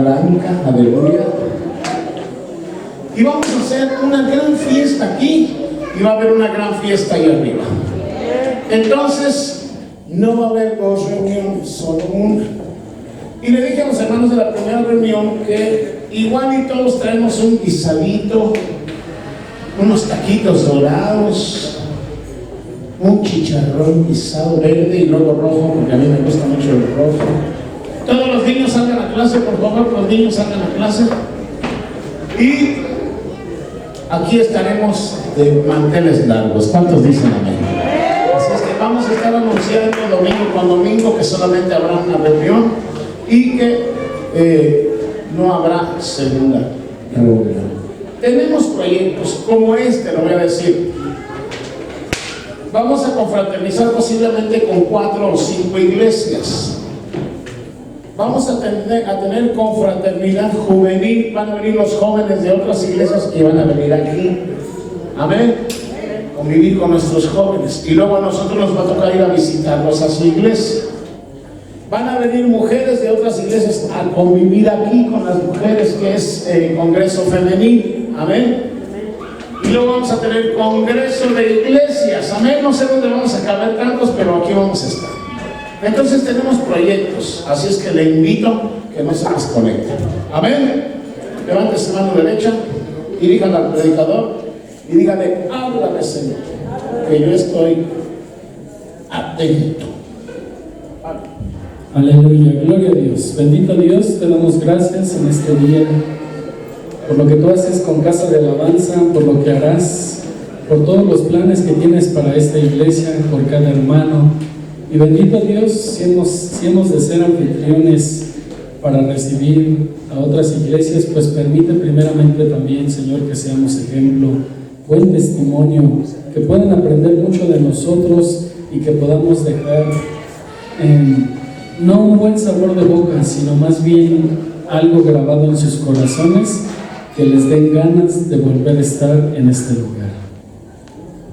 blanca, aleluya. Y vamos a hacer una gran fiesta aquí y va a haber una gran fiesta ahí arriba. Entonces, no va a haber 2 reuniones, solo una. Y le dije a los hermanos de la primera reunión que igual y todos traemos un guisadito, unos taquitos dorados, un chicharrón guisado verde y luego rojo, porque a mí me gusta mucho el rojo. Todos los niños salgan a clase, por favor, los niños salgan a clase. Y aquí estaremos de manteles largos. ¿Cuántos dicen amén? Así es que vamos a estar anunciando domingo con domingo que solamente habrá una reunión y que no habrá segunda reunión. Tenemos proyectos como este, lo voy a decir. Vamos a confraternizar posiblemente con 4 o 5 iglesias. Vamos a tener confraternidad juvenil. Van a venir los jóvenes de otras iglesias y van a venir aquí. Amén. Convivir con nuestros jóvenes. Y luego a nosotros nos va a tocar ir a visitarlos a su iglesia. Van a venir mujeres de otras iglesias a convivir aquí con las mujeres, que es el congreso femenil. Amén. Y luego vamos a tener congreso de iglesias. Amén. No sé dónde vamos a caber tantos, pero aquí vamos a estar. Entonces tenemos proyectos. Así es que le invito que no se desconecte. Amén. Levante su mano derecha y dígale al predicador y dígale: háblame, Señor, que yo estoy atento. Aleluya, gloria a Dios. Bendito Dios, te damos gracias en este día por lo que tú haces con Casa de Alabanza, por lo que harás, por todos los planes que tienes para esta iglesia, por cada hermano. Y bendito Dios, si hemos de ser anfitriones para recibir a otras iglesias, pues permite primeramente también, Señor, que seamos ejemplo, buen testimonio, que puedan aprender mucho de nosotros y que podamos dejar no un buen sabor de boca, sino más bien algo grabado en sus corazones que les den ganas de volver a estar en este lugar.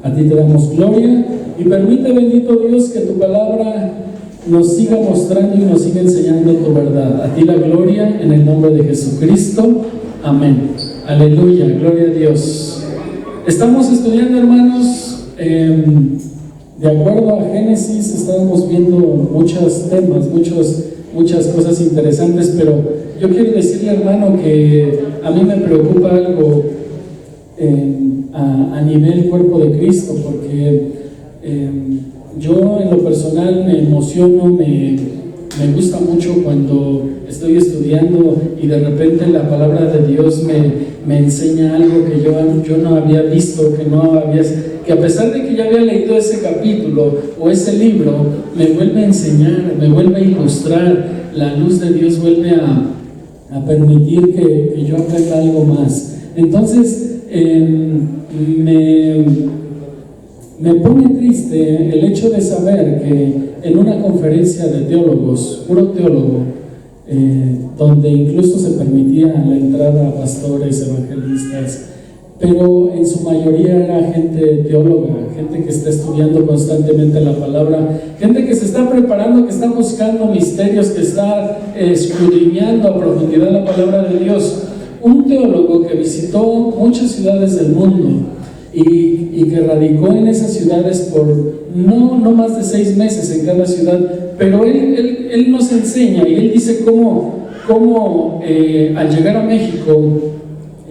A ti te damos gloria y permite, bendito Dios, que tu palabra nos siga mostrando y nos siga enseñando tu verdad. A ti la gloria en el nombre de Jesucristo. Amén. Aleluya, gloria a Dios. Estamos estudiando, hermanos, de acuerdo a Génesis. Estábamos viendo muchos temas, muchas cosas interesantes, pero yo quiero decirle, hermano, que a mí me preocupa algo a nivel cuerpo de Cristo, porque yo en lo personal me emociono, me gusta mucho cuando estoy estudiando y de repente la palabra de Dios me enseña algo que yo no había visto, que a pesar de que ya había leído ese capítulo o ese libro, me vuelve a enseñar, me vuelve a ilustrar. La luz de Dios vuelve a permitir que yo aprenda algo más. Entonces me pone triste el hecho de saber que en una conferencia de teólogos, puro teólogo, donde incluso se permitía la entrada a pastores, evangelistas, pero en su mayoría era gente teóloga, gente que está estudiando constantemente la palabra, gente que se está preparando, que está buscando misterios, que está escudriñando a profundidad la palabra de Dios. Un teólogo que visitó muchas ciudades del mundo y que radicó en esas ciudades por no más de 6 meses en cada ciudad, pero él nos enseña y él dice cómo al llegar a México,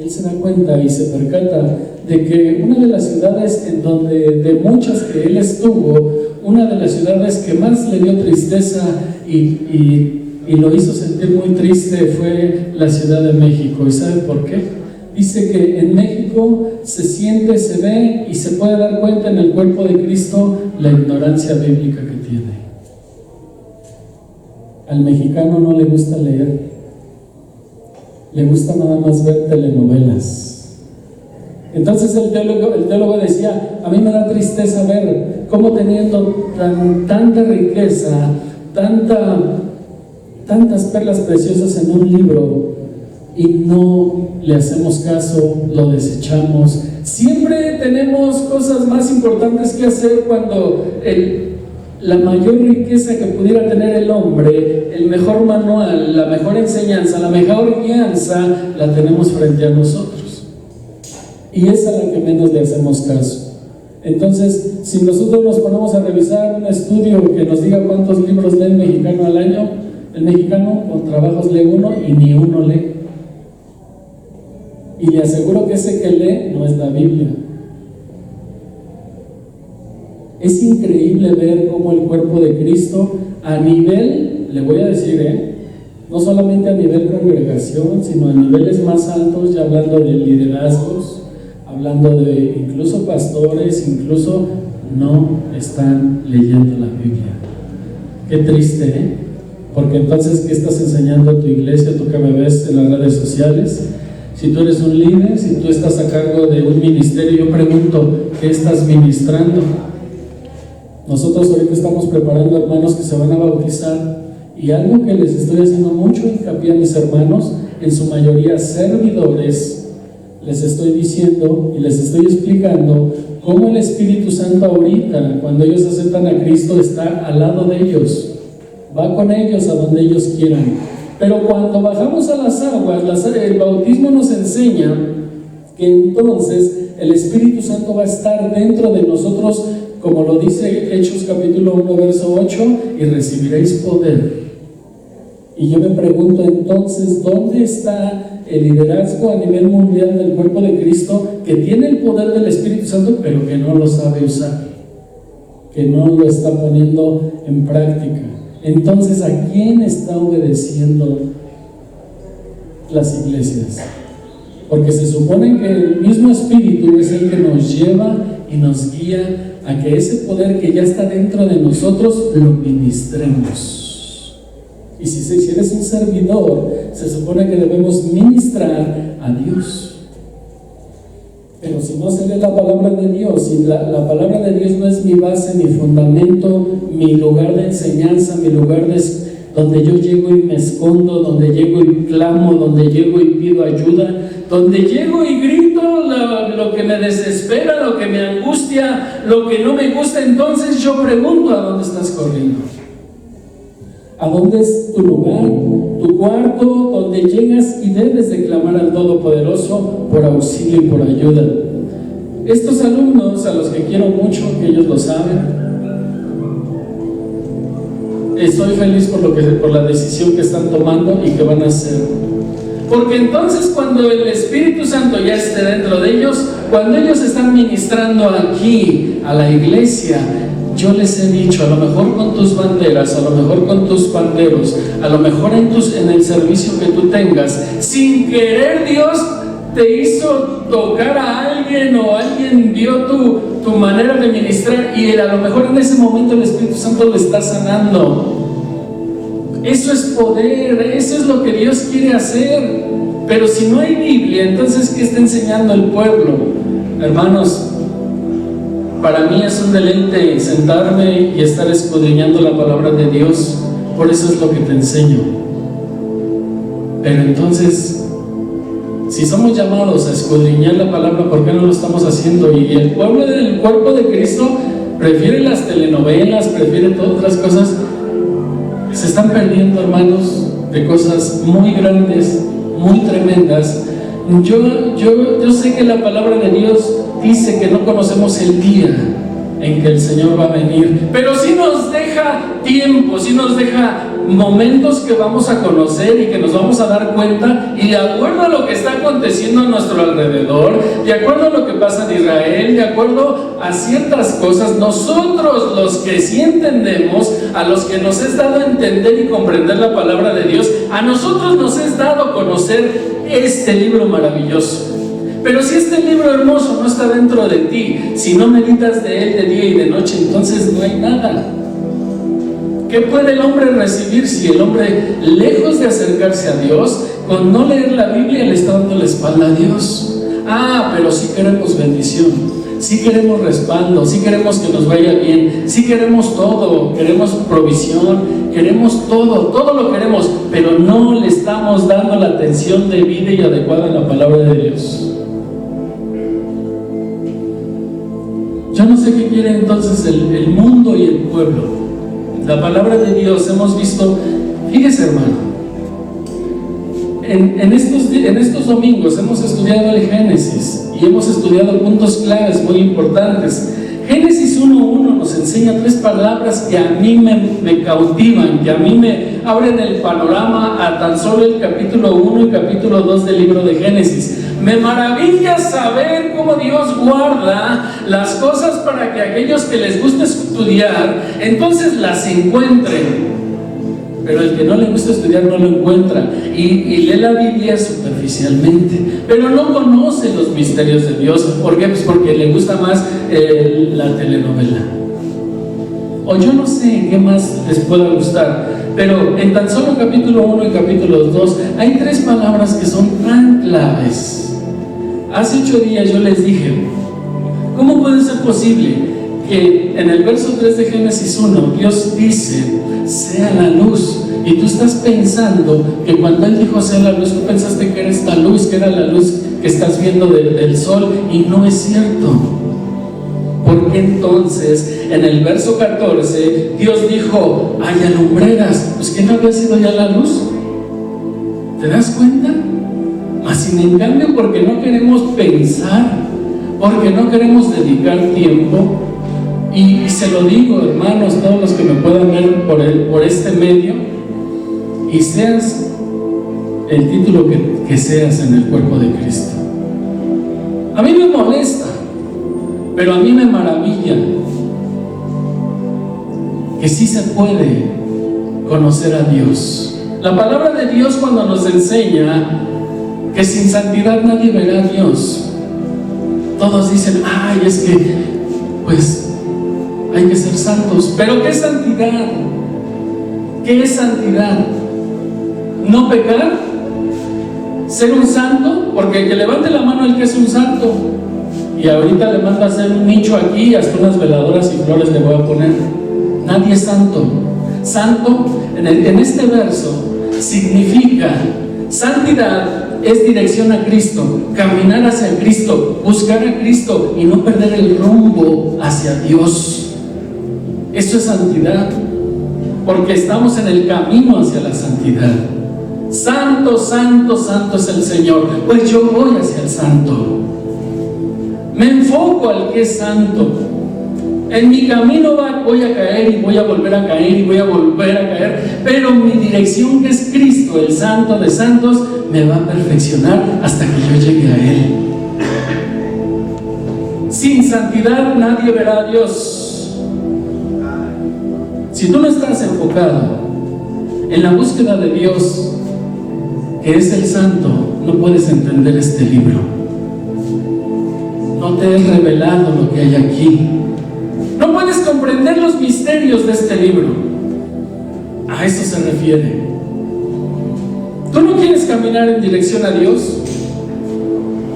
él se da cuenta y se percata de que una de las ciudades en donde, de muchas que él estuvo, una de las ciudades que más le dio tristeza y lo hizo sentir muy triste fue la Ciudad de México. ¿Y sabe por qué? Dice que en México se siente, se ve y se puede dar cuenta en el cuerpo de Cristo la ignorancia bíblica que tiene. Al mexicano no le gusta leer, le gusta nada más ver telenovelas. Entonces el teólogo decía: a mí me da tristeza ver cómo teniendo tanta riqueza, tantas perlas preciosas en un libro, y no le hacemos caso, lo desechamos. Siempre tenemos cosas más importantes que hacer cuando La mayor riqueza que pudiera tener el hombre, el mejor manual, la mejor enseñanza, la mejor guianza, la tenemos frente a nosotros. Y es a la que menos le hacemos caso. Entonces, si nosotros nos ponemos a revisar un estudio que nos diga cuántos libros lee el mexicano al año, el mexicano con trabajos lee uno y ni uno lee. Y le aseguro que ese que lee no es la Biblia. Es increíble ver cómo el cuerpo de Cristo, a nivel, le voy a decir, no solamente a nivel congregación, sino a niveles más altos, ya hablando de liderazgos, hablando de incluso pastores, incluso no están leyendo la Biblia. Qué triste, porque entonces, ¿qué estás enseñando a tu iglesia, tú que me ves en las redes sociales? Si tú eres un líder, si tú estás a cargo de un ministerio, yo pregunto, ¿qué estás ministrando? Nosotros ahorita estamos preparando hermanos que se van a bautizar, y algo que les estoy haciendo mucho hincapié a mis hermanos, en su mayoría servidores, les estoy diciendo y les estoy explicando cómo el Espíritu Santo ahorita, cuando ellos aceptan a Cristo, está al lado de ellos, va con ellos a donde ellos quieran. Pero cuando bajamos a las aguas, el bautismo nos enseña que entonces el Espíritu Santo va a estar dentro de nosotros, como lo dice Hechos capítulo 1, verso 8, y recibiréis poder. Y yo me pregunto entonces, ¿dónde está el liderazgo a nivel mundial del cuerpo de Cristo que tiene el poder del Espíritu Santo, pero que no lo sabe usar, que no lo está poniendo en práctica? Entonces, ¿a quién está obedeciendo las iglesias? Porque se supone que el mismo Espíritu es el que nos lleva y nos guía a que ese poder que ya está dentro de nosotros lo ministremos. Y si eres un servidor, se supone que debemos ministrar a Dios. Pero si no se lee la palabra de Dios, si la palabra de Dios no es mi base, mi fundamento, mi lugar de enseñanza, mi lugar donde yo llego y me escondo, donde llego y clamo, donde llego y pido ayuda, donde llego y grito lo que me desespera, lo que me angustia, lo que no me gusta, entonces yo pregunto, ¿a dónde estás corriendo? ¿A dónde es tu lugar, tu cuarto, donde llegas y debes de clamar al Todopoderoso por auxilio y por ayuda? Estos alumnos, a los que quiero mucho, que ellos lo saben, estoy feliz por la decisión que están tomando y que van a hacer. Porque entonces, cuando el Espíritu Santo ya esté dentro de ellos, cuando ellos están ministrando aquí a la iglesia, yo les he dicho, a lo mejor con tus banderas, a lo mejor con tus panderos, a lo mejor en el servicio que tú tengas, sin querer Dios te hizo tocar a alguien, o alguien vio tu manera de ministrar, y a lo mejor en ese momento el Espíritu Santo le está sanando. Eso es poder, eso es lo que Dios quiere hacer. Pero si no hay Biblia, entonces ¿qué está enseñando el pueblo? Hermanos, para mí es un deleite sentarme y estar escudriñando la palabra de Dios. Por eso es lo que te enseño. Pero entonces, si somos llamados a escudriñar la palabra, ¿por qué no lo estamos haciendo? Y el pueblo del cuerpo de Cristo prefiere las telenovelas, prefiere todas otras cosas. Se están perdiendo, hermanos, de cosas muy grandes, muy tremendas. Yo sé que la palabra de Dios dice que no conocemos el día en que el Señor va a venir, pero sí nos deja tiempo, sí nos deja momentos que vamos a conocer y que nos vamos a dar cuenta, y de acuerdo a lo que está aconteciendo a nuestro alrededor, de acuerdo a lo que pasa en Israel, de acuerdo a ciertas cosas, nosotros, los que sí entendemos, a los que nos es dado entender y comprender la palabra de Dios, a nosotros nos es dado conocer este libro maravilloso. Pero si este libro hermoso no está dentro de ti, si no meditas de él de día y de noche, entonces no hay nada. ¿Qué puede el hombre recibir si el hombre, lejos de acercarse a Dios, con no leer la Biblia, le está dando la espalda a Dios? Pero sí queremos bendición, sí queremos respaldo, sí queremos que nos vaya bien, sí queremos todo, queremos provisión, queremos todo lo queremos, pero no le estamos dando la atención debida y adecuada a la palabra de Dios. Yo no sé qué quiere entonces el mundo y el pueblo. la palabra de Dios hemos visto, fíjese hermano, en estos domingos hemos estudiado el Génesis y hemos estudiado puntos claves muy importantes. Génesis 1:1 nos enseña 3 palabras que a mí me cautivan, que a mí me abren el panorama a tan solo el capítulo 1 y capítulo 2 del libro de Génesis. Me maravilla saber cómo Dios guarda las cosas para que aquellos que les gusta estudiar, entonces las encuentren. Pero el que no le gusta estudiar no lo encuentra y lee la Biblia superficialmente, pero no conoce los misterios de Dios. ¿Por qué? Pues porque le gusta más la telenovela. O yo no sé qué más les pueda gustar, pero en tan solo capítulo 1 y capítulo 2 hay 3 palabras que son tan claves. Hace 8 días yo les dije, ¿cómo puede ser posible que en el verso 3 de Génesis 1 Dios dice, sea la luz? Y tú estás pensando que cuando Él dijo sea la luz, tú pensaste que era esta luz, que era la luz que estás viendo del sol, y no es cierto. Porque entonces en el verso 14 Dios dijo, haya lumbreras. Pues ¿quién había sido ya la luz? ¿Te das cuenta? Mas sin en cambio, porque no queremos pensar, porque no queremos dedicar tiempo, y se lo digo hermanos, todos los que me puedan ver por este medio, y seas el título que seas en el cuerpo de Cristo, a mí me molesta, pero a mí me maravilla que sí se puede conocer a Dios. La palabra de Dios cuando nos enseña que sin santidad nadie verá a Dios. Todos dicen, ay, es que pues hay que ser santos. Pero ¿qué es santidad? ¿Qué es santidad? ¿No pecar? ¿Ser un santo? Porque que levante la mano el que es un santo. Y ahorita le mando a hacer un nicho aquí, hasta unas veladoras y flores le voy a poner. Nadie es santo. Santo, en este verso, significa santidad es dirección a Cristo, caminar hacia Cristo, buscar a Cristo y no perder el rumbo hacia Dios. Eso es santidad, porque estamos en el camino hacia la santidad. Santo, santo, santo es el Señor. Pues yo voy hacia el santo. Me enfoco al que es santo. En mi camino voy a caer y voy a volver a caer y voy a volver a caer, pero mi dirección, que es Cristo, el santo de santos, me va a perfeccionar hasta que yo llegue a Él. Sin santidad nadie verá a Dios. Si tú no estás enfocado en la búsqueda de Dios, que es el santo, no puedes entender este libro. No te he revelado lo que hay aquí. No puedes comprender los misterios de este libro. A eso se refiere. ¿Tú no quieres caminar en dirección a Dios?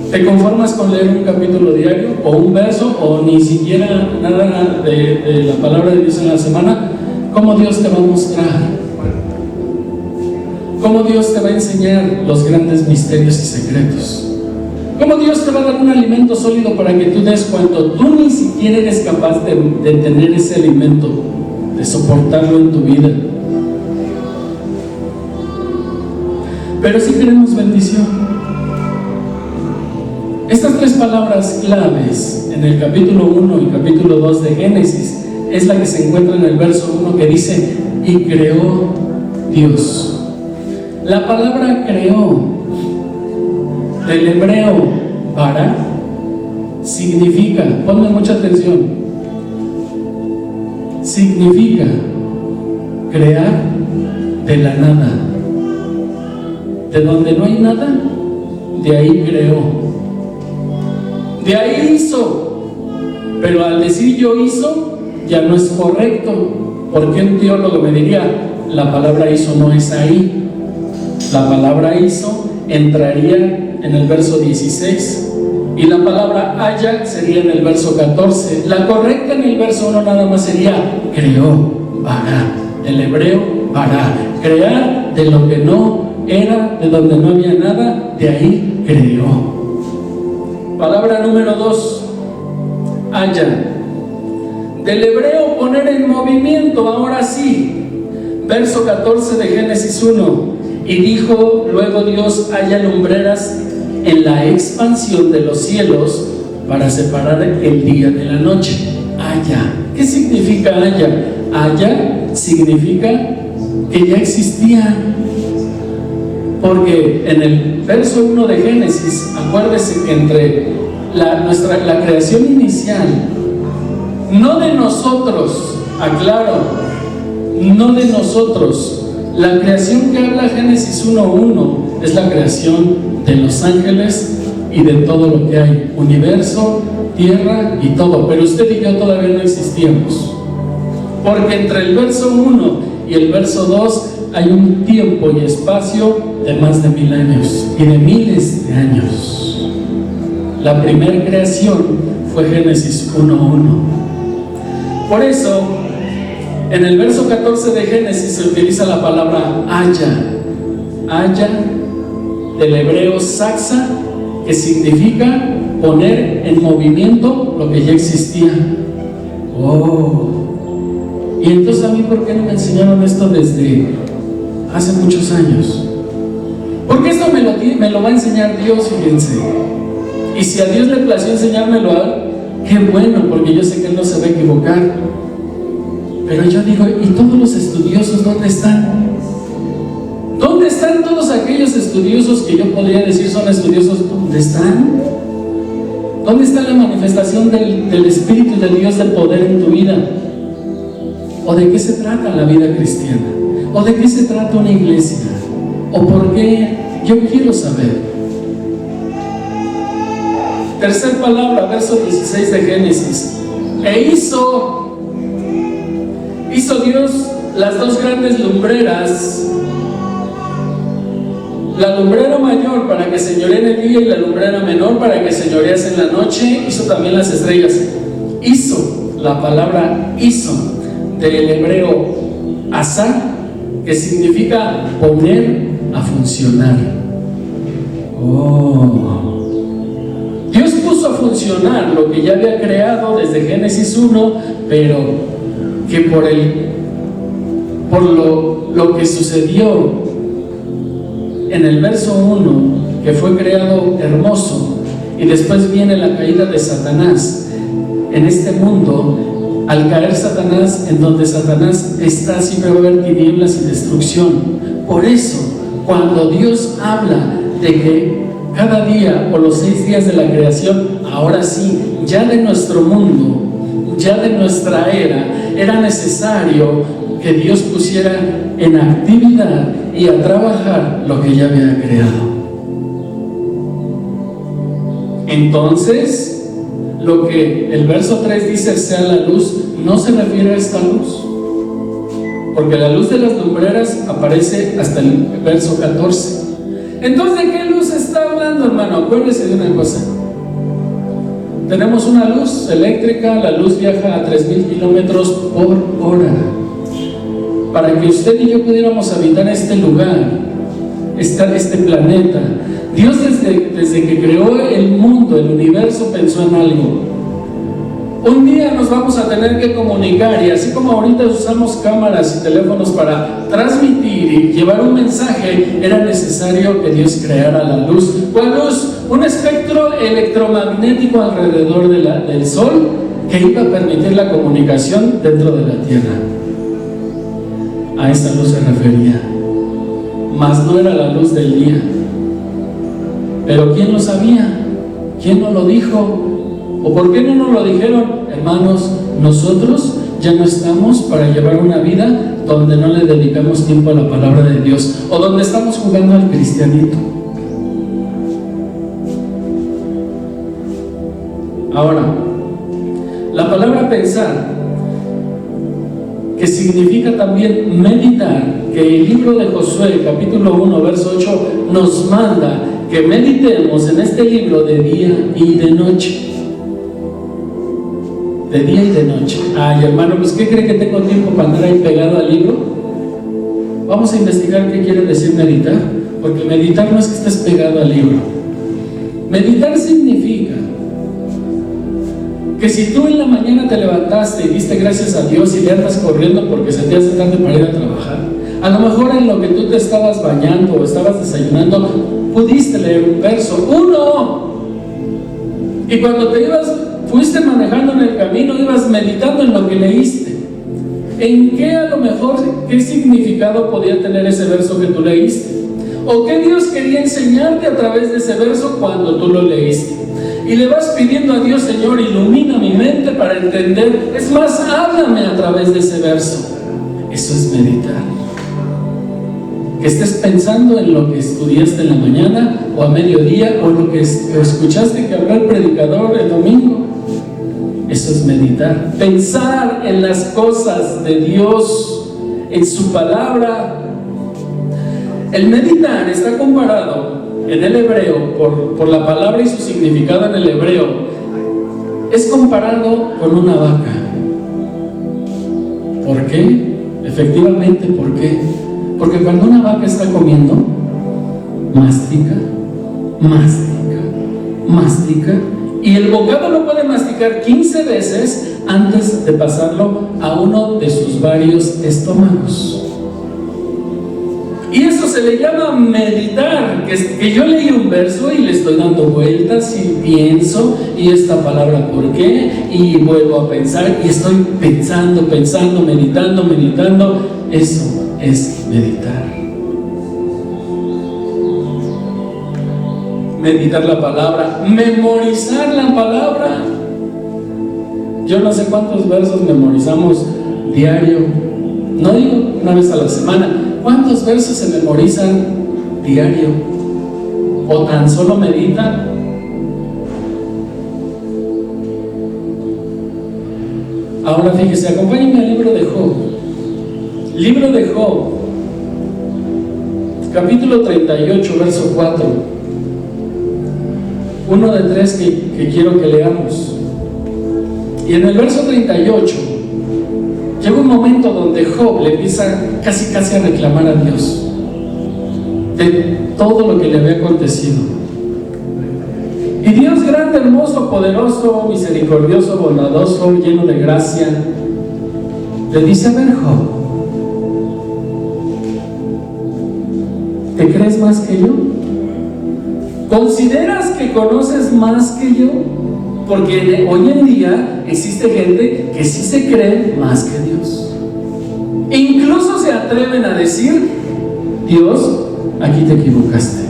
¿Te conformas con leer un capítulo diario o un verso o ni siquiera nada de la palabra de Dios en la semana? ¿Cómo Dios te va a mostrar? ¿Cómo Dios te va a enseñar los grandes misterios y secretos? ¿Cómo Dios te va a dar un alimento sólido para que tú des cuando tú ni siquiera eres capaz de tener ese alimento, de soportarlo en tu vida? Pero sí queremos bendición. Estas 3 palabras claves en el capítulo 1 y capítulo 2 de Génesis es la que se encuentra en el verso 1 que dice, y creó Dios. La palabra creó, del hebreo para, significa, ponme mucha atención, significa crear de la nada. De donde no hay nada, de ahí creó, de ahí hizo. Pero al decir yo hizo, ya no es correcto, porque un teólogo me diría, la palabra hizo no es ahí. La palabra hizo entraría en el verso 16 y la palabra haya sería en el verso 14. La correcta en el verso 1 nada más sería creó, bara, el hebreo bara, crear de lo que no era, de donde no había nada, de ahí creó. Palabra número 2, haya. Del hebreo poner en movimiento, ahora sí. Verso 14 de Génesis 1. Y dijo luego Dios: haya lumbreras en la expansión de los cielos para separar el día de la noche. Haya. ¿Qué significa haya? Haya significa que ya existía. Porque en el verso 1 de Génesis, acuérdese que entre la creación inicial, no de nosotros, aclaro, no de nosotros. La creación que habla Génesis 1:1 es la creación de los ángeles y de todo lo que hay, universo, tierra y todo. Pero usted y yo todavía no existíamos, porque entre el verso 1 y el verso 2 hay un tiempo y espacio de más de 1000 años y de miles de años. La primera creación fue Génesis 1:1. Por eso, en el verso 14 de Génesis se utiliza la palabra haya. Haya, del hebreo saxa, que significa poner en movimiento lo que ya existía. Oh. Y entonces, a mí, ¿por qué no me enseñaron esto desde hace muchos años? Porque esto me lo va a enseñar Dios, fíjense. Y si a Dios le plació enseñármelo a él, qué bueno, porque yo sé que él no se va a equivocar. Pero yo digo, ¿y todos los estudiosos dónde están? ¿Dónde están todos aquellos estudiosos que yo podría decir son estudiosos? ¿Dónde están? ¿Dónde está la manifestación del Espíritu de Dios, del poder en tu vida? ¿O de qué se trata la vida cristiana? ¿O de qué se trata una iglesia? ¿O por qué? Yo quiero saber. Tercer palabra, verso 16 de Génesis. E hizo Dios las dos grandes lumbreras, la lumbrera mayor para que señoree en el día y la lumbrera menor para que señorease en la noche. Hizo también las estrellas. Hizo, la palabra hizo, del hebreo asá, que significa poner a funcionar. Dios puso a funcionar lo que ya había creado desde Génesis 1, pero que por lo que sucedió en el verso 1, que fue creado hermoso, y después viene la caída de Satanás en este mundo. Al caer Satanás, en donde Satanás está, siempre va a haber tinieblas y destrucción. Por eso, cuando Dios habla de que cada día o los 6 días de la creación, ahora sí, ya de nuestro mundo, ya de nuestra era necesario que Dios pusiera en actividad y a trabajar lo que ya había creado. Entonces, lo que el verso 3 dice sea la luz, no se refiere a esta luz, porque la luz de las lumbreras aparece hasta el verso 14. Entonces, ¿de qué luz está hablando, hermano? Acuérdese de una cosa. Tenemos una luz eléctrica, la luz viaja a 3000 kilómetros por hora. Para que usted y yo pudiéramos habitar este lugar, este planeta, Dios desde que creó el mundo, el universo, pensó en algo. Un día nos vamos a tener que comunicar, y así como ahorita usamos cámaras y teléfonos para transmitir y llevar un mensaje, era necesario que Dios creara la luz. ¿Cuál luz? Un espectro electromagnético alrededor del Sol que iba a permitir la comunicación dentro de la Tierra. A esa luz se refería, mas no era la luz del día. Pero ¿quién lo sabía? ¿Quién nos lo dijo? ¿O por qué no nos lo dijeron? Hermanos, nosotros ya no estamos para llevar una vida donde no le dedicamos tiempo a la palabra de Dios, o donde estamos jugando al cristianito. Ahora, la palabra pensar, que significa también meditar, que el libro de Josué, capítulo 1, verso 8, nos manda que meditemos en este libro de día y de noche. De día y de noche. Ay, hermano, pues ¿qué cree que tengo tiempo para andar ahí pegado al libro? Vamos a investigar qué quiere decir meditar, porque meditar no es que estés pegado al libro. Meditar significa que si tú en la mañana te levantaste y diste gracias a Dios y le andas corriendo porque se te hace tarde para ir a trabajar, a lo mejor en lo que tú te estabas bañando o estabas desayunando, pudiste leer un verso, uno. Y cuando fuiste manejando en el camino, ibas meditando en lo que leíste. ¿En qué a lo mejor, qué significado podía tener ese verso que tú leíste? ¿O qué Dios quería enseñarte a través de ese verso cuando tú lo leíste? Y le vas pidiendo a Dios: Señor, ilumina mi mente para entender. Es más, háblame a través de ese verso. Eso es meditar. Que estés pensando en lo que estudiaste en la mañana o a mediodía, o lo que escuchaste que habló el predicador el domingo. Eso es meditar. Pensar en las cosas de Dios, en su palabra. El meditar está comparado en el hebreo, por la palabra y su significado en el hebreo, es comparado con una vaca. ¿Por qué? Efectivamente, ¿por qué? Porque cuando una vaca está comiendo, mastica, mastica, mastica, y el bocado lo puede masticar 15 veces antes de pasarlo a uno de sus varios estómagos. Y eso se le llama meditar, que yo leí un verso y le estoy dando vueltas y pienso, y esta palabra ¿por qué? Y vuelvo a pensar y estoy pensando, meditando. Eso es meditar. Meditar la palabra, memorizar la palabra. Yo no sé cuántos versos memorizamos diario, no digo una vez a la semana. ¿Cuántos versos se memorizan diario? ¿O tan solo meditan? Ahora fíjese, acompáñenme al libro de Job. Libro de Job, capítulo 38, verso 4. Uno de tres que quiero que leamos. Y en el verso 38 llega un momento donde Job le empieza casi a reclamar a Dios de todo lo que le había acontecido. Y Dios grande, hermoso, poderoso, misericordioso, bondadoso, lleno de gracia, le dice: a ver, Job, ¿te crees más que yo? ¿Consideras que conoces más que yo? Porque hoy en día existe gente que sí se cree más que Dios. E incluso se atreven a decir: Dios, aquí te equivocaste.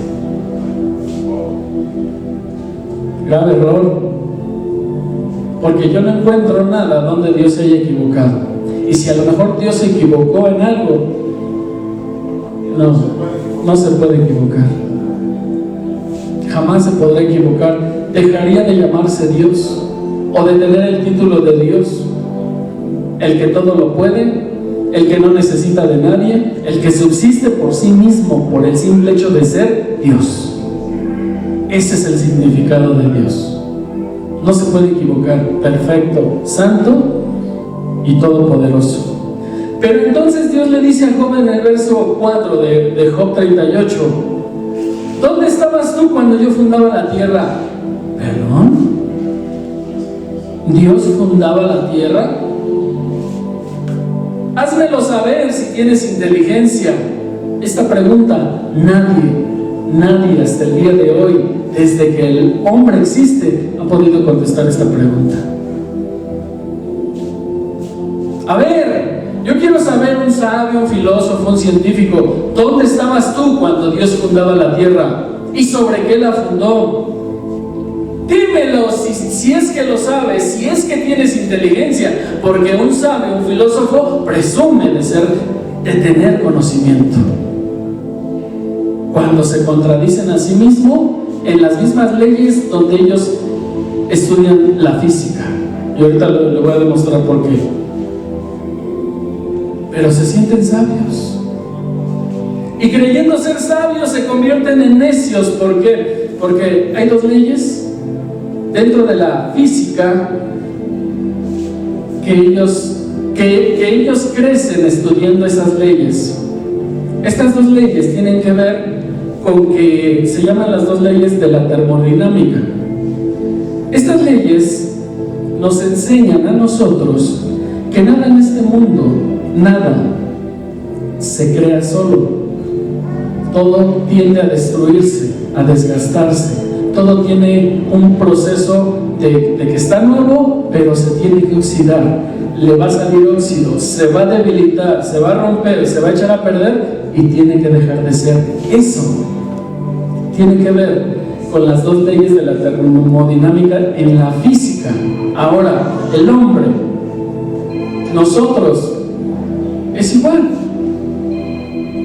Grave error. Porque yo no encuentro nada donde Dios se haya equivocado. Y si a lo mejor Dios se equivocó en algo, no se puede equivocar. Jamás se podrá equivocar. Dejaría de llamarse Dios o de tener el título de Dios, el que todo lo puede, el que no necesita de nadie, el que subsiste por sí mismo por el simple hecho de ser Dios. Ese es el significado de Dios. No se puede equivocar, perfecto, santo y todopoderoso. Pero entonces Dios le dice a Job en el verso 4 de Job 38: ¿dónde estabas tú cuando yo fundaba la tierra? ¿Perdón? ¿Dios fundaba la tierra? Házmelo saber si tienes inteligencia. Esta pregunta nadie hasta el día de hoy, desde que el hombre existe, ha podido contestar esta pregunta. A ver, yo quiero saber, un sabio, un filósofo, un científico, ¿dónde estabas tú cuando Dios fundaba la tierra? ¿Y sobre qué la fundó? Dímelo si es que lo sabes, si es que tienes inteligencia, porque un sabio, un filósofo, presume de tener conocimiento. Cuando se contradicen a sí mismo en las mismas leyes donde ellos estudian la física. Y ahorita le voy a demostrar por qué. Pero se sienten sabios. Y creyendo ser sabios se convierten en necios. ¿Por qué? Porque hay dos leyes dentro de la física que ellos crecen estudiando esas leyes. Estas dos leyes tienen que ver con que se llaman las dos leyes de la termodinámica. Estas leyes nos enseñan a nosotros que nada en este mundo, nada, se crea solo. Todo tiende a destruirse, a desgastarse. Todo tiene un proceso de que está nuevo, pero se tiene que oxidar. Le va a salir óxido, se va a debilitar, se va a romper, se va a echar a perder y tiene que dejar de ser. Eso tiene que ver con las dos leyes de la termodinámica en la física. Ahora, el hombre, nosotros, es igual.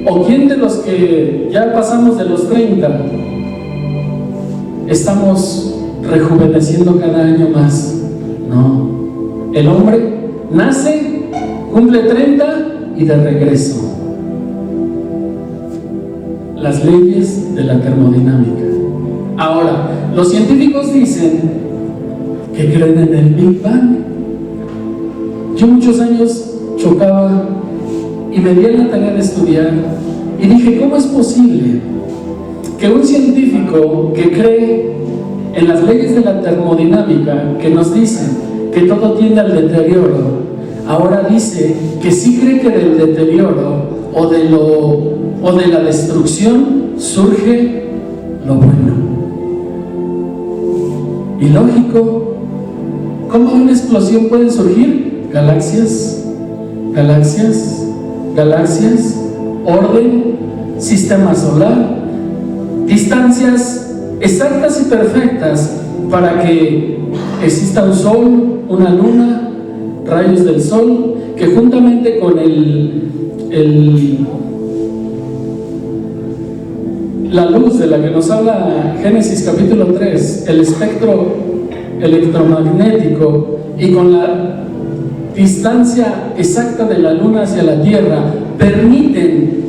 ¿O quién de los que ya pasamos de los 30 estamos rejuveneciendo cada año más? No. El hombre nace, cumple 30 y de regreso. Las leyes de la termodinámica. Ahora, los científicos dicen que creen en el Big Bang. Yo muchos años chocaba y me di a la tarea de estudiar y dije, ¿cómo es posible que un científico que cree en las leyes de la termodinámica, que nos dicen que todo tiende al deterioro, ahora dice que sí cree que del deterioro o de la destrucción surge lo bueno? Ilógico. ¿Cómo de una explosión pueden surgir galaxias, galaxias, galaxias, orden, sistema solar, distancias exactas y perfectas para que exista un sol, una luna, rayos del sol, que juntamente con la luz de la que nos habla Génesis capítulo 3, el espectro electromagnético, y con la distancia exacta de la luna hacia la tierra, permiten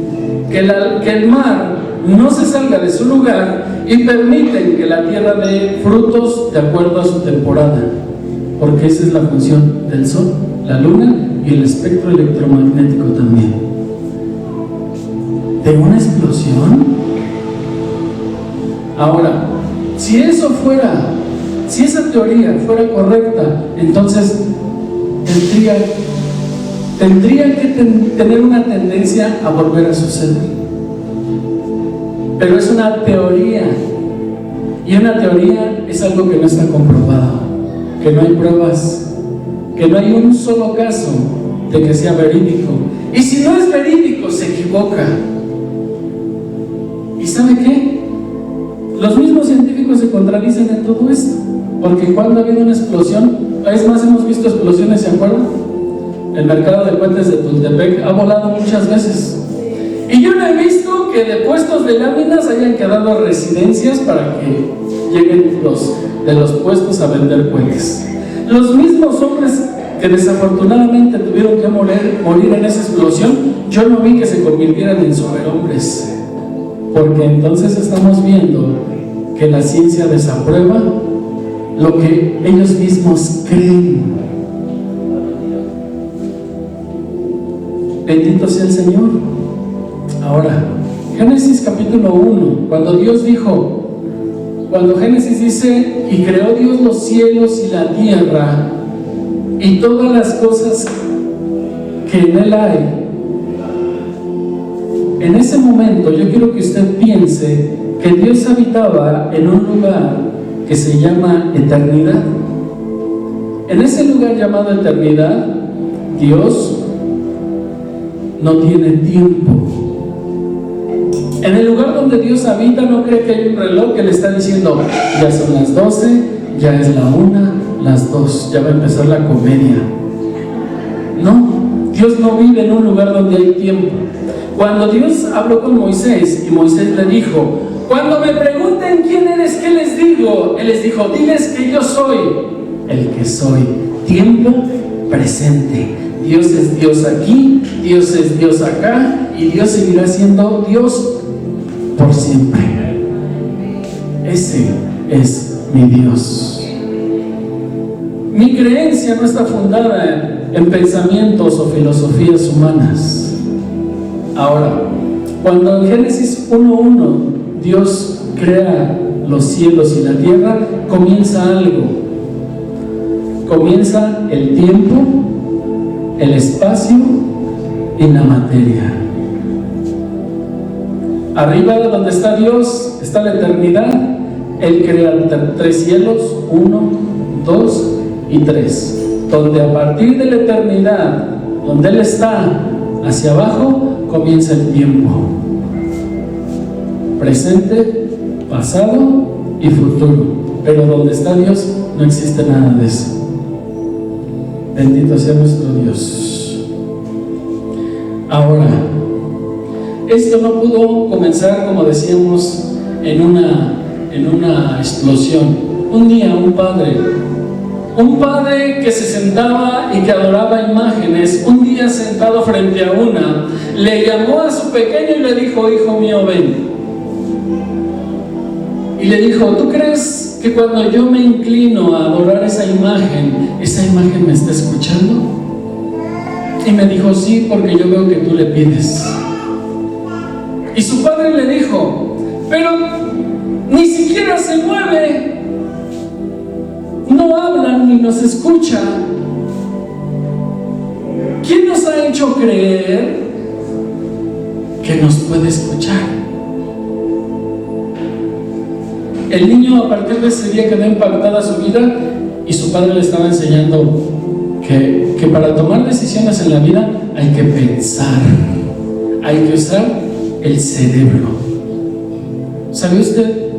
que el mar no se salga de su lugar y permiten que la tierra dé frutos de acuerdo a su temporada, porque esa es la función del sol, la luna y el espectro electromagnético también. ¿De una explosión? Ahora, si esa teoría fuera correcta, entonces tendría que tener una tendencia a volver a suceder. Pero es una teoría, y una teoría es algo que no está comprobado, que no hay pruebas, que no hay un solo caso de que sea verídico. Y si no es verídico, se equivoca. ¿Y sabe qué? Los mismos científicos se contradicen en todo esto, porque cuando ha habido una explosión, es más, hemos visto explosiones, ¿se acuerdan? El mercado de puentes de Tultepec ha volado muchas veces, y yo no he visto que de puestos de láminas hayan quedado residencias para que lleguen de los puestos a vender puentes. Los mismos hombres que desafortunadamente tuvieron que morir en esa explosión, yo no vi que se convirtieran en superhombres, porque entonces estamos viendo que la ciencia desaprueba lo que ellos mismos creen. Bendito sea el Señor. Ahora, Génesis capítulo 1, cuando Génesis dice, y creó Dios los cielos y la tierra y todas las cosas que en él hay. En ese momento yo quiero que usted piense que Dios habitaba en un lugar que se llama eternidad. En ese lugar llamado eternidad, Dios no tiene tiempo. En el lugar donde Dios habita, no cree que hay un reloj que le está diciendo, ya son las 12, ya es la 1, las 2, ya va a empezar la comedia. No, Dios no vive en un lugar donde hay tiempo. Cuando Dios habló con Moisés y Moisés le dijo, cuando me pregunten quién eres, ¿qué les digo? Él les dijo, diles que yo soy el que soy. Tiempo presente. Dios es Dios aquí, Dios es Dios acá, y Dios seguirá siendo Dios por siempre. Ese es mi Dios. Mi creencia no está fundada en pensamientos o filosofías humanas. Ahora, cuando en Génesis 1:1 Dios crea los cielos y la tierra, comienza algo. comienza el tiempo, el espacio y la materia. Arriba de donde está Dios está la eternidad. Él crea 3 cielos, 1, 2 y 3. Donde a partir de la eternidad, donde Él está, hacia abajo, comienza el tiempo. Presente, pasado y futuro. Pero donde está Dios no existe nada de eso. Bendito sea nuestro Dios. Ahora, esto no pudo comenzar, como decíamos, en una explosión. Un día un padre que se sentaba y que adoraba imágenes, un día sentado frente a una, le llamó a su pequeño y le dijo: hijo mío, ven. Y le dijo: ¿tú crees que cuando yo me inclino a adorar esa imagen me está escuchando? Y me dijo: sí, porque yo veo que tú le pides. Y su padre le dijo: pero ni siquiera se mueve, no habla ni nos escucha. ¿Quién nos ha hecho creer que nos puede escuchar? El niño a partir de ese día quedó impactada su vida, y su padre le estaba enseñando que para tomar decisiones en la vida hay que pensar, hay que usar el cerebro. ¿Sabe usted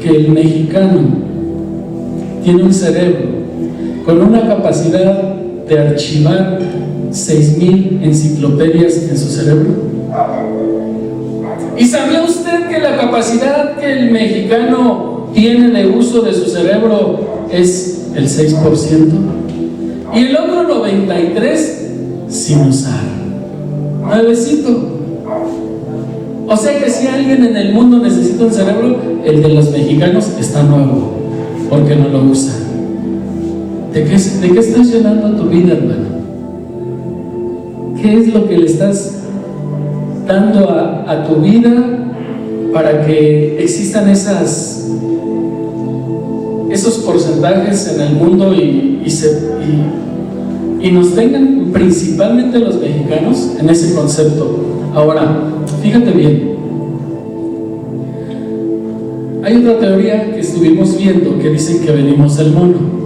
que el mexicano tiene un cerebro con una capacidad de archivar 6,000 enciclopedias en su cerebro? ¿Y sabía usted que la capacidad que el mexicano tiene de uso de su cerebro es el 6%? Y el otro 93% sin usar. Nuevecito. O sea que si alguien en el mundo necesita un cerebro, el de los mexicanos está nuevo, porque no lo usa. ¿De qué estás llenando tu vida, hermano? ¿Qué es lo que le estás dando a tu vida para que existan esos porcentajes en el mundo y nos tengan, principalmente los mexicanos, en ese concepto? Ahora, fíjate bien, hay otra teoría que estuvimos viendo que dicen que venimos del mono.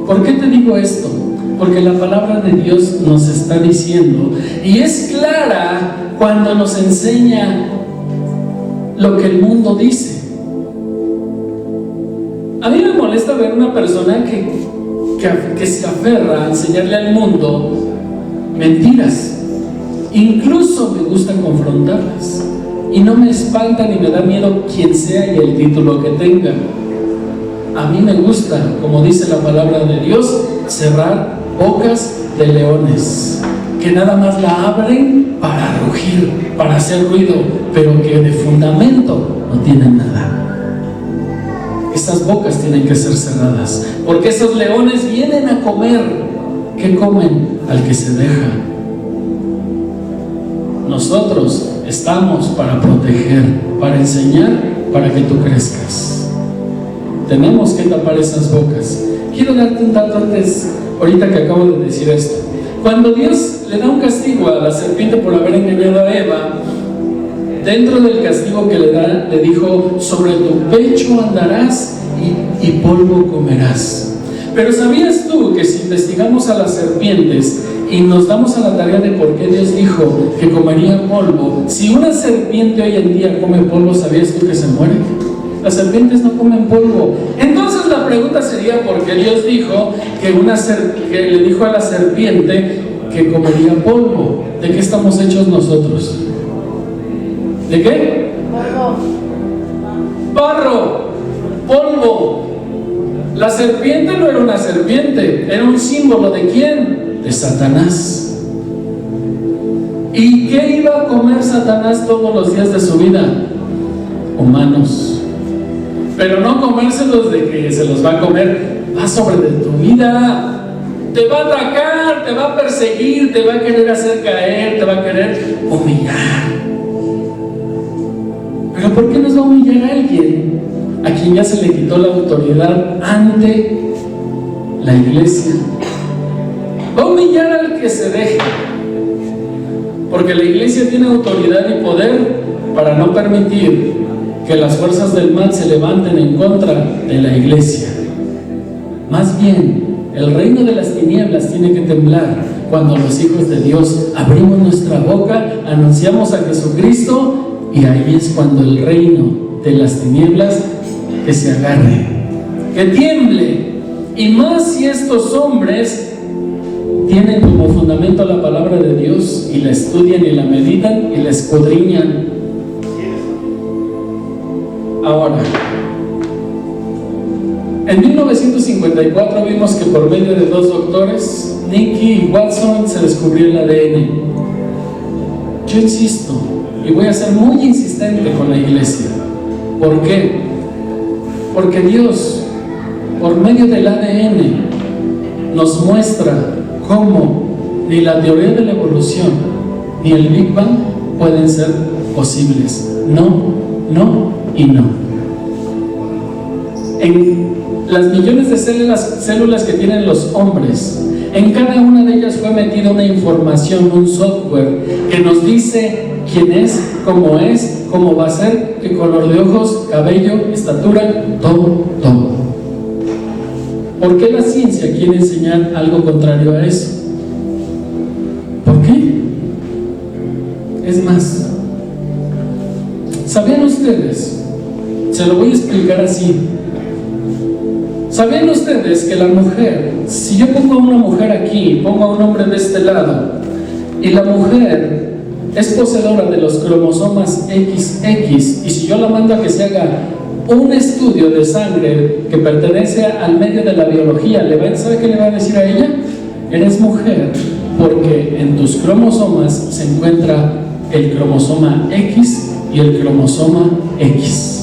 ¿Por qué te digo esto? Porque la palabra de Dios nos está diciendo, y es clara cuando nos enseña lo que el mundo dice. A mí me molesta ver una persona que se aferra a enseñarle al mundo mentiras. Incluso me gusta confrontarlas, y no me espanta ni me da miedo quien sea y el título que tenga. A mí me gusta, como dice la palabra de Dios, cerrar bocas de leones, que nada más la abren para rugir, para hacer ruido, pero que de fundamento no tienen nada. Esas bocas tienen que ser cerradas, porque esos leones vienen a comer. ¿Qué comen? Al que se deja. Nosotros estamos para proteger, para enseñar, para que tú crezcas. Tenemos que tapar esas bocas. Quiero darte un dato antes, ahorita que acabo de decir esto. Cuando Dios le da un castigo a la serpiente por haber engañado a Eva, dentro del castigo que le da, le dijo: sobre tu pecho andarás y polvo comerás. Pero ¿sabías tú que si investigamos a las serpientes y nos damos a la tarea de por qué Dios dijo que comería polvo, si una serpiente hoy en día come polvo, ¿sabías tú que se muere? Las serpientes no comen polvo. Entonces la pregunta sería: ¿por qué Dios dijo que le dijo a la serpiente que comería polvo? ¿De qué estamos hechos nosotros? ¿De qué? Barro, polvo. La serpiente no era una serpiente, era un símbolo ¿de quién? De Satanás. ¿Y qué iba a comer Satanás todos los días de su vida? Humanos. Pero no comérselos de que se los va a comer, va sobre de tu vida. Te va a atacar, te va a perseguir, te va a querer hacer caer, te va a querer humillar. Pero ¿por qué nos va a humillar a alguien a quien ya se le quitó la autoridad ante la iglesia. Va a humillar al que se deje, porque la iglesia tiene autoridad y poder para no permitir que las fuerzas del mal se levanten en contra de la iglesia. Más bien, el reino de las tinieblas tiene que temblar cuando los hijos de Dios abrimos nuestra boca, anunciamos a Jesucristo, y ahí es cuando el reino de las tinieblas que se agarre, que tiemble. Y más si estos hombres tienen como fundamento la palabra de Dios y la estudian y la meditan y la escudriñan. Ahora, en 1954 vimos que por medio de dos doctores, Nicky y Watson, se descubrió el ADN. Yo insisto, y voy a ser muy insistente con la iglesia. ¿Por qué? Porque Dios, por medio del ADN, nos muestra cómo ni la teoría de la evolución ni el Big Bang pueden ser posibles. No, no y no. En las millones de células que tienen los hombres, en cada una de ellas fue metida una información, un software que nos dice quién es, cómo va a ser, qué color de ojos, cabello, estatura, todo. ¿Por qué la ciencia quiere enseñar algo contrario a eso? ¿Por qué? Es más, ¿sabían ustedes? Se lo voy a explicar así. ¿Sabían ustedes que la mujer, si yo pongo a una mujer aquí, pongo a un hombre de este lado, y la mujer es poseedora de los cromosomas XX, y si yo la mando a que se haga un estudio de sangre que pertenece al medio de la biología, ¿sabe qué le va a decir a ella? Eres mujer porque en tus cromosomas se encuentra el cromosoma X y el cromosoma X.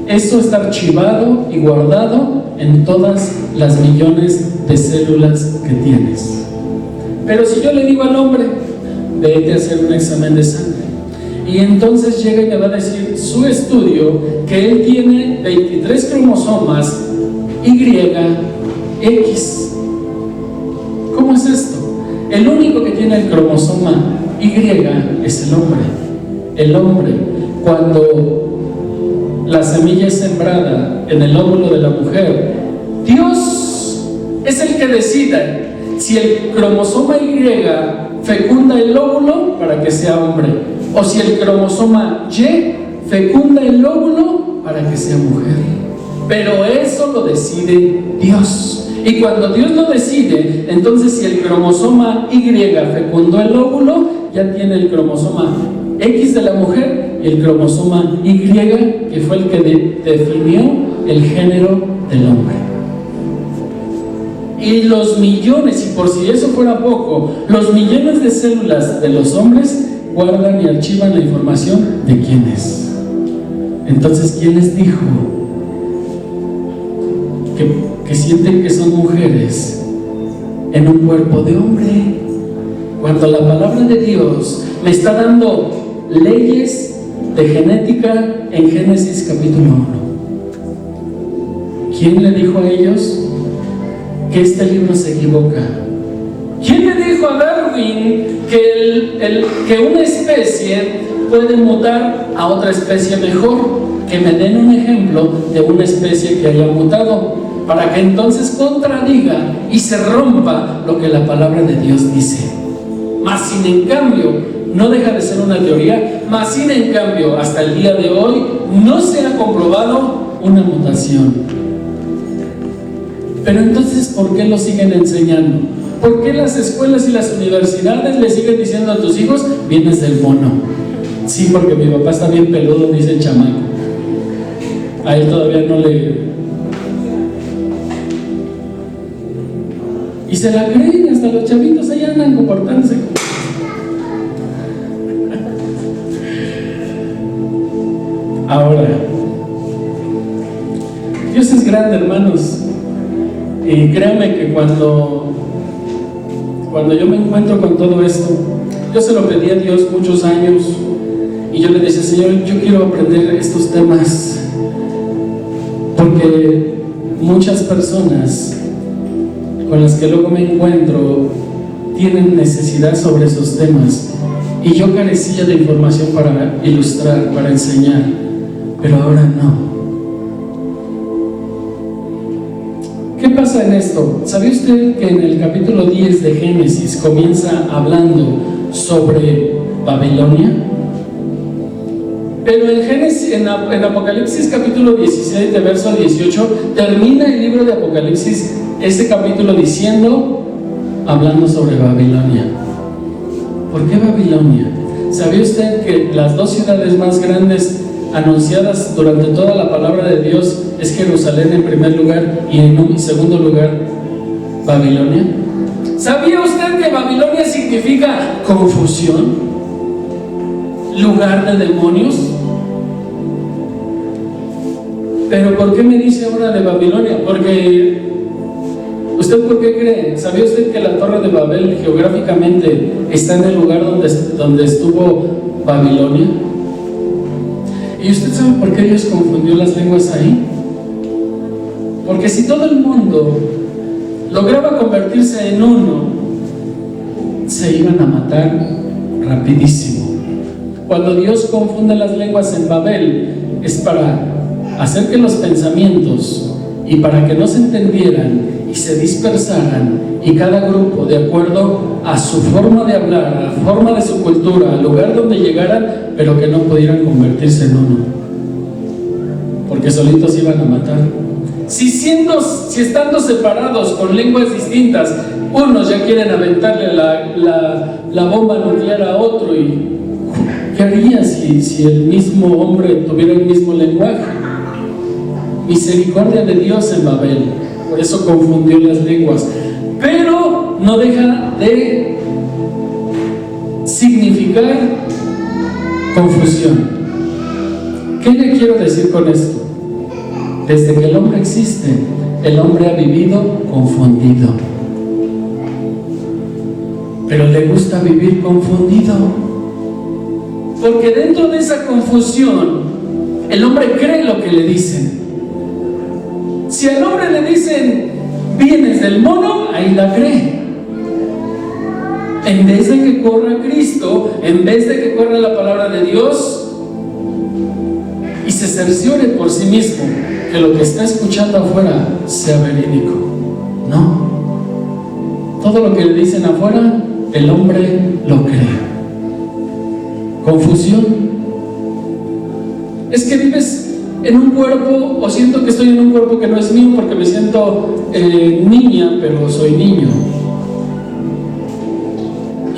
Eso está archivado y guardado en todas las millones de células que tienes. Pero si yo le digo al hombre, vete a hacer un examen de sangre, y entonces llega y me va a decir su estudio que él tiene 23 cromosomas YX. ¿Cómo es esto? El único que tiene el cromosoma Y es el hombre. El hombre, cuando la semilla es sembrada en el óvulo de la mujer, Dios es el que decide si el cromosoma Y fecunda el óvulo para que sea hombre, o si el cromosoma Y fecunda el óvulo para que sea mujer. Pero eso lo decide Dios. Y cuando Dios lo decide, entonces si el cromosoma Y fecundó el óvulo, ya tiene el cromosoma X de la mujer y el cromosoma Y, que fue el que definió el género del hombre. Y los millones, y por si eso fuera poco, los millones de células de los hombres guardan y archivan la información de quién es. Entonces, ¿quién les dijo que sienten que son mujeres en un cuerpo de hombre? Cuando la palabra de Dios me está dando leyes de genética en Génesis capítulo 1. ¿Quién le dijo a ellos que este libro se equivoca? ¿Quién le dijo a Darwin que una especie puede mutar a otra especie mejor? Que me den un ejemplo de una especie que haya mutado, para que entonces contradiga y se rompa lo que la palabra de Dios dice. Mas sin en cambio, no deja de ser una teoría, mas sin en cambio, hasta el día de hoy, no se ha comprobado una mutación. Pero entonces, ¿por qué lo siguen enseñando? ¿Por qué las escuelas y las universidades le siguen diciendo a tus hijos, vienes del mono? Sí, porque mi papá está bien peludo, dice el chamaco. A él todavía no le... Y se la creen, hasta los chavitos ahí andan comportándose. Ahora, Dios es grande, hermanos. Y créanme que cuando yo me encuentro con todo esto, yo se lo pedí a Dios muchos años. Y yo le decía, Señor, yo quiero aprender estos temas. Porque muchas personas con las que luego me encuentro tienen necesidad sobre esos temas y yo carecía de información para ilustrar, para enseñar, pero ahora no. ¿Qué pasa en esto? ¿Sabía usted que en el capítulo 10 de Génesis comienza hablando sobre Babilonia? Pero en Apocalipsis capítulo 16 de verso 18 termina el libro de Apocalipsis, este capítulo hablando sobre Babilonia. ¿Por qué Babilonia? ¿Sabía usted que las dos ciudades más grandes anunciadas durante toda la palabra de Dios es Jerusalén en primer lugar y en segundo lugar Babilonia? ¿Sabía usted que Babilonia significa confusión? ¿Lugar de demonios? ¿Pero por qué me dice ahora de Babilonia? Porque, ¿usted por qué cree? ¿Sabía usted que la Torre de Babel geográficamente está en el lugar donde estuvo Babilonia? ¿Y usted sabe por qué Dios confundió las lenguas ahí? Porque si todo el mundo lograba convertirse en uno, se iban a matar rapidísimo. Cuando Dios confunde las lenguas en Babel, es para hacer que los pensamientos y para que no se entendieran y se dispersaran, y cada grupo, de acuerdo a su forma de hablar, a la forma de su cultura, al lugar donde llegaran, pero que no pudieran convertirse en uno, porque solitos iban a matar. Si estando separados con lenguas distintas, unos ya quieren aventarle la bomba nuclear a otro, y ¿qué haría si el mismo hombre tuviera el mismo lenguaje? Misericordia de Dios en Babel, por eso confundió las lenguas, pero no deja de significar confusión. ¿Qué le quiero decir con esto? Desde que el hombre existe, el hombre ha vivido confundido, pero le gusta vivir confundido, porque dentro de esa confusión el hombre cree lo que le dicen. Si al hombre le dicen vienes del mono, ahí la cree. En vez de que corra Cristo, en vez de que corra la palabra de Dios y se cerciore por sí mismo que lo que está escuchando afuera sea verídico. No, todo lo que le dicen afuera, el hombre lo cree. Confusión. Es que vives en un cuerpo, o siento que estoy en un cuerpo que no es mío porque me siento niña, pero soy niño.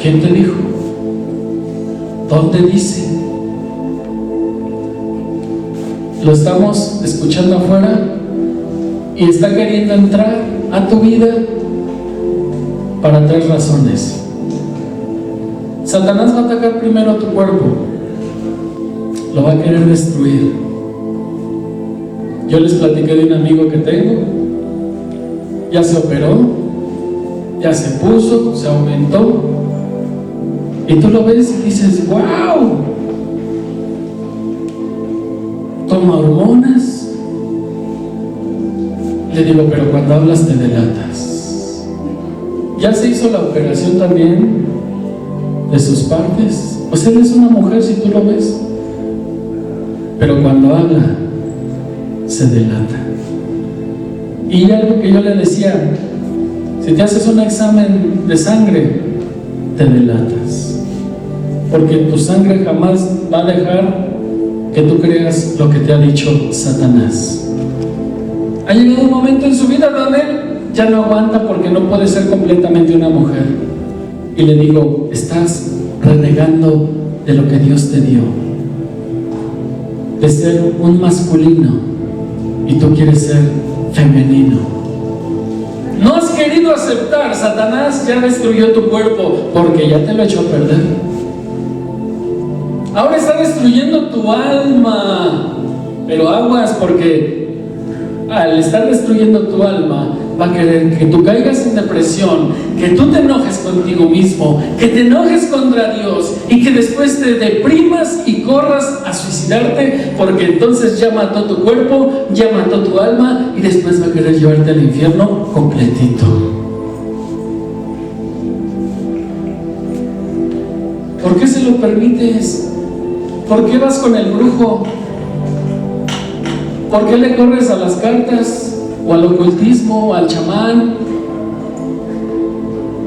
¿Quién te dijo? ¿Dónde dice? Lo estamos escuchando afuera y está queriendo entrar a tu vida para 3 razones. Satanás va a atacar primero a tu cuerpo, lo va a querer destruir. Yo les platiqué de un amigo que tengo, ya se operó, ya se puso, se aumentó, y tú lo ves y dices, ¡wow! Toma hormonas. Le digo, pero cuando hablas te delatas. Ya se hizo la operación también de sus partes. O sea, él es una mujer si tú lo ves, pero cuando habla se delata. Y algo que yo le decía, si te haces un examen de sangre, te delatas, porque tu sangre jamás va a dejar que tú creas lo que te ha dicho Satanás. Ha llegado un momento en su vida donde él ya no aguanta porque no puede ser completamente una mujer, y le digo, estás renegando de lo que Dios te dio, de ser un masculino, y tú quieres ser femenino. No has querido aceptar. Satanás ya destruyó tu cuerpo porque ya te lo echó a perder. Ahora está destruyendo tu alma, pero aguas, porque al estar destruyendo tu alma va a querer que tú caigas en depresión, que tú te enojes contigo mismo, que te enojes contra Dios y que después te deprimas y corras a suicidarte, porque entonces ya mató tu cuerpo, ya mató tu alma y después va a querer llevarte al infierno completito. ¿Por qué se lo permites? ¿Por qué vas con el brujo? ¿Por qué le corres a las cartas? ¿O al ocultismo? ¿O al chamán?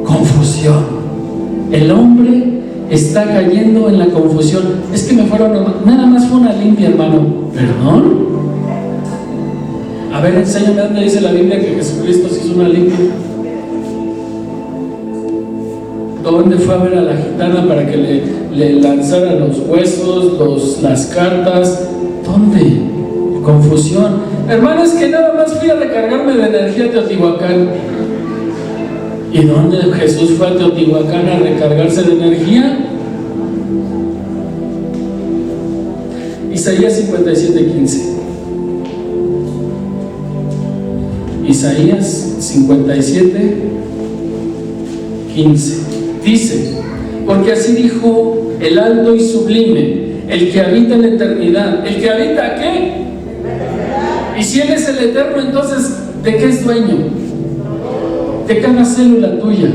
Confusión. El hombre está cayendo en la confusión. Es que me fueron, nada más fue una limpia, hermano. ¿Perdón? A ver, enséñame dónde dice la Biblia que Jesucristo se hizo una limpia. ¿Dónde fue a ver a la gitana para que le lanzara los huesos, las cartas? ¿Dónde? Confusión. Hermano, es que nada más fui a recargarme de energía a Teotihuacán. ¿Y dónde Jesús fue a Teotihuacán a recargarse de energía? Isaías 57:15. Isaías 57:15 dice: porque así dijo el alto y sublime, el que habita en la eternidad. ¿El que habita qué? Y si Él es el eterno, entonces ¿de qué es dueño? De cada célula tuya,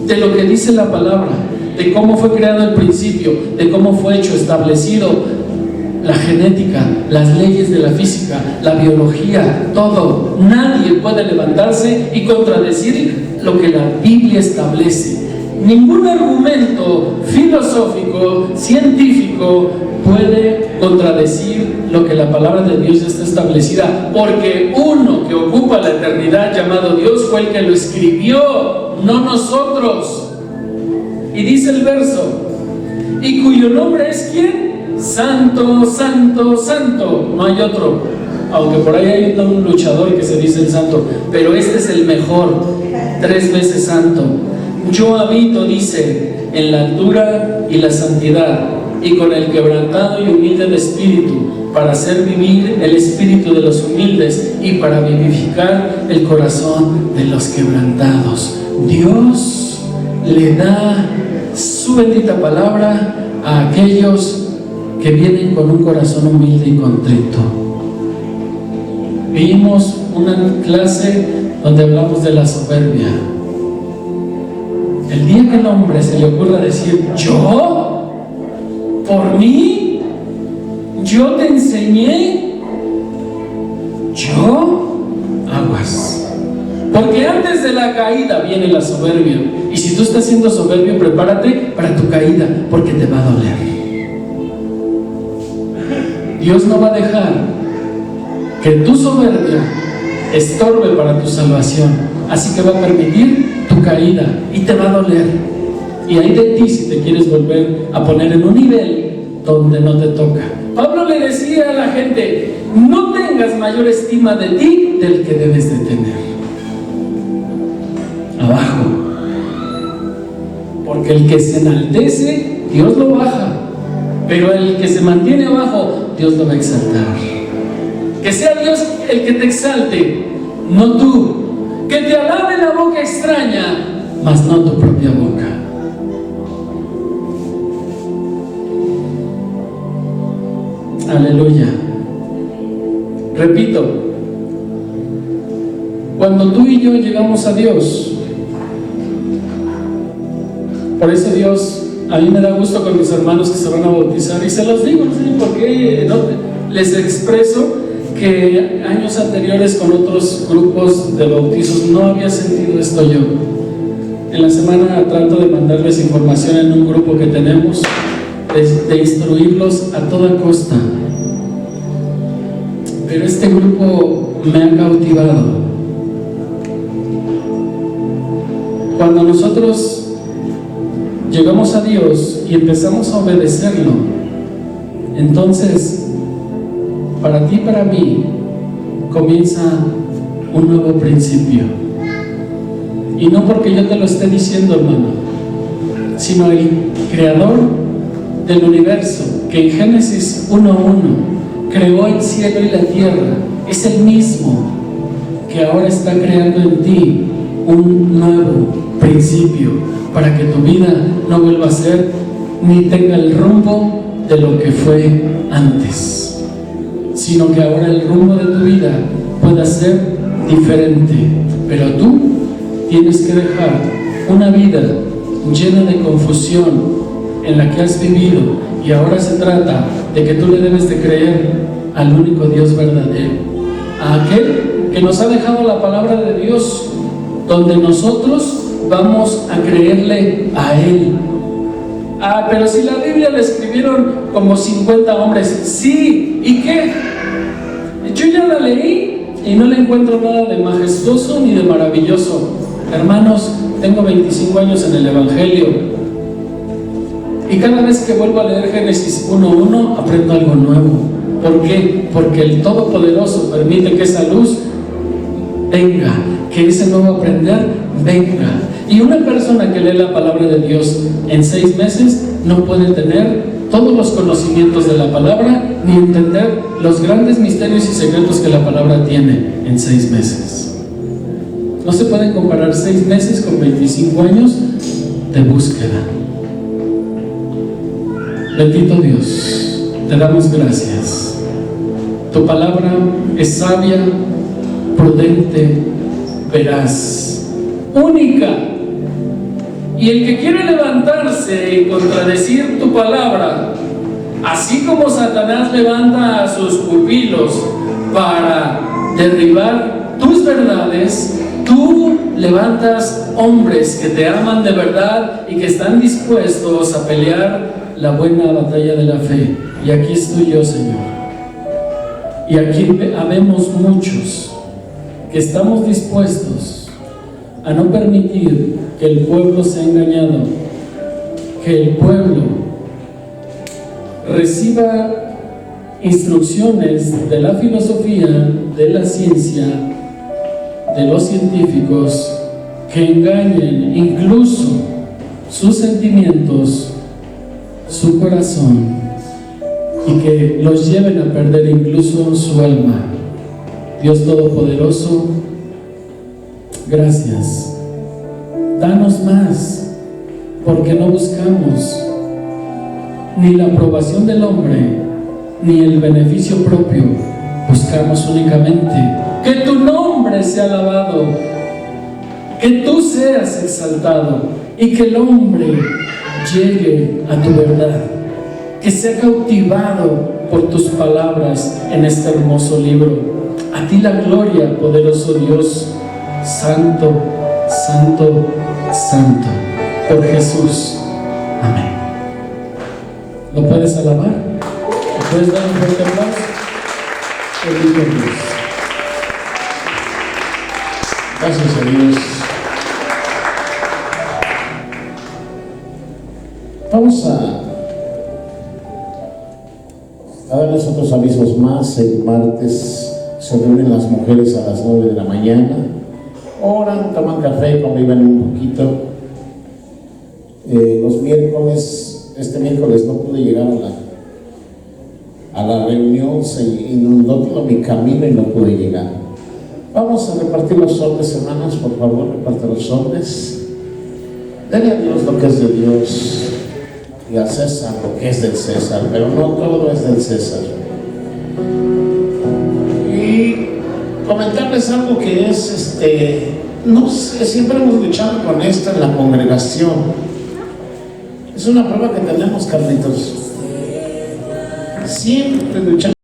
de lo que dice la palabra, de cómo fue creado el principio, de cómo fue hecho, establecido la genética, las leyes de la física, la biología, todo. Nadie puede levantarse y contradecir lo que la Biblia establece. Ningún argumento filosófico, científico puede contradecir lo que la palabra de Dios está establecida, porque uno que ocupa la eternidad llamado Dios fue el que lo escribió, no nosotros. Y dice el verso: y cuyo nombre es ¿quién? Santo, santo, santo. No hay otro, aunque por ahí hay un luchador que se dice el santo, pero este es el mejor, 3 veces santo. Yo habito, dice, en la altura y la santidad, y con el quebrantado y humilde de espíritu, para hacer vivir el espíritu de los humildes y para vivificar el corazón de los quebrantados. Dios le da su bendita palabra a aquellos que vienen con un corazón humilde y contrito. Vimos una clase donde hablamos de la soberbia. El día que el hombre se le ocurra decir: ¿yo? ¿Por mí? ¿Yo te enseñé? ¿Yo? Aguas. Porque antes de la caída viene la soberbia. Y si tú estás siendo soberbio, prepárate para tu caída, porque te va a doler. Dios no va a dejar que tu soberbia estorbe para tu salvación. Así que va a permitir tu caída y te va a doler. Y hay de ti si te quieres volver a poner en un nivel donde no te toca. Pablo le decía a la gente: no tengas mayor estima de ti del que debes de tener. Abajo. Porque el que se enaltece, Dios lo baja. Pero el que se mantiene abajo, Dios lo va a exaltar. Que sea Dios el que te exalte, no tú. Que te alabe la boca extraña, mas no tu propia boca. Aleluya. Repito, cuando tú y yo llegamos a Dios, por eso Dios, a mí me da gusto con mis hermanos que se van a bautizar, y se los digo, no sé por qué, les expreso que años anteriores con otros grupos de bautizos no había sentido esto yo. En la semana trato de mandarles información en un grupo que tenemos, de instruirlos a toda costa. Pero este grupo me ha cautivado. Cuando nosotros llegamos a Dios y empezamos a obedecerlo, entonces para ti y para mí comienza un nuevo principio. Y no porque yo te lo esté diciendo, hermano, sino el creador del universo, que en Génesis 1:1 creó el cielo y la tierra, es el mismo que ahora está creando en ti un nuevo principio, para que tu vida no vuelva a ser ni tenga el rumbo de lo que fue antes, sino que ahora el rumbo de tu vida pueda ser diferente. Pero tú tienes que dejar una vida llena de confusión en la que has vivido, y ahora se trata de que tú le debes de creer al único Dios verdadero, a aquel que nos ha dejado la palabra de Dios, donde nosotros vamos a creerle a Él. Pero si la Biblia la escribieron como 50 hombres, sí, ¿y qué? Yo ya la leí y no le encuentro nada de majestuoso ni de maravilloso. Hermanos, tengo 25 años en el Evangelio y cada vez que vuelvo a leer Génesis 1:1 aprendo algo nuevo. ¿Por qué? Porque el Todopoderoso permite que esa luz venga, que ese nuevo aprender venga. Y una persona que lee la palabra de Dios en 6 meses no puede tener todos los conocimientos de la palabra ni entender los grandes misterios y secretos que la palabra tiene en 6 meses. No se pueden comparar 6 meses con 25 años de búsqueda. Bendito Dios, te damos gracias. Tu palabra es sabia, prudente, veraz, única. Y el que quiere levantarse y contradecir tu palabra, así como Satanás levanta a sus pupilos para derribar tus verdades, tú levantas hombres que te aman de verdad y que están dispuestos a pelear la buena batalla de la fe. Y aquí estoy yo, Señor. Y aquí habemos muchos que estamos dispuestos a no permitir que el pueblo sea engañado, que el pueblo reciba instrucciones de la filosofía, de la ciencia, de los científicos, que engañen incluso sus sentimientos, su corazón, y que los lleven a perder incluso su alma. Dios Todopoderoso, gracias. Danos más, porque no buscamos ni la aprobación del hombre, ni el beneficio propio. Buscamos únicamente que tu nombre sea alabado, que tú seas exaltado y que el hombre llegue a tu verdad, que sea cautivado por tus palabras en este hermoso libro. A ti la gloria, poderoso Dios, santo, santo, santo, por Jesús. Amén. ¿Lo puedes alabar? ¿Lo puedes dar un fuerte aplauso? Bendito Dios. Gracias a Dios. Vamos a darles otros avisos más. El martes se reúnen las mujeres a las 9 de la mañana. Oran, toman café, conviven un poquito. Los miércoles, este miércoles no pude llegar a la reunión, se inundó todo mi camino y no pude llegar. Vamos a repartir los sobres, hermanos, por favor, reparte los sobres. Denle a Dios lo que es de Dios y a César lo que es del César, pero no todo es del César. Y comentarles algo que es, no sé, siempre hemos luchado con esto en la congregación. Es una prueba que tenemos, Carlitos. Siempre luchamos.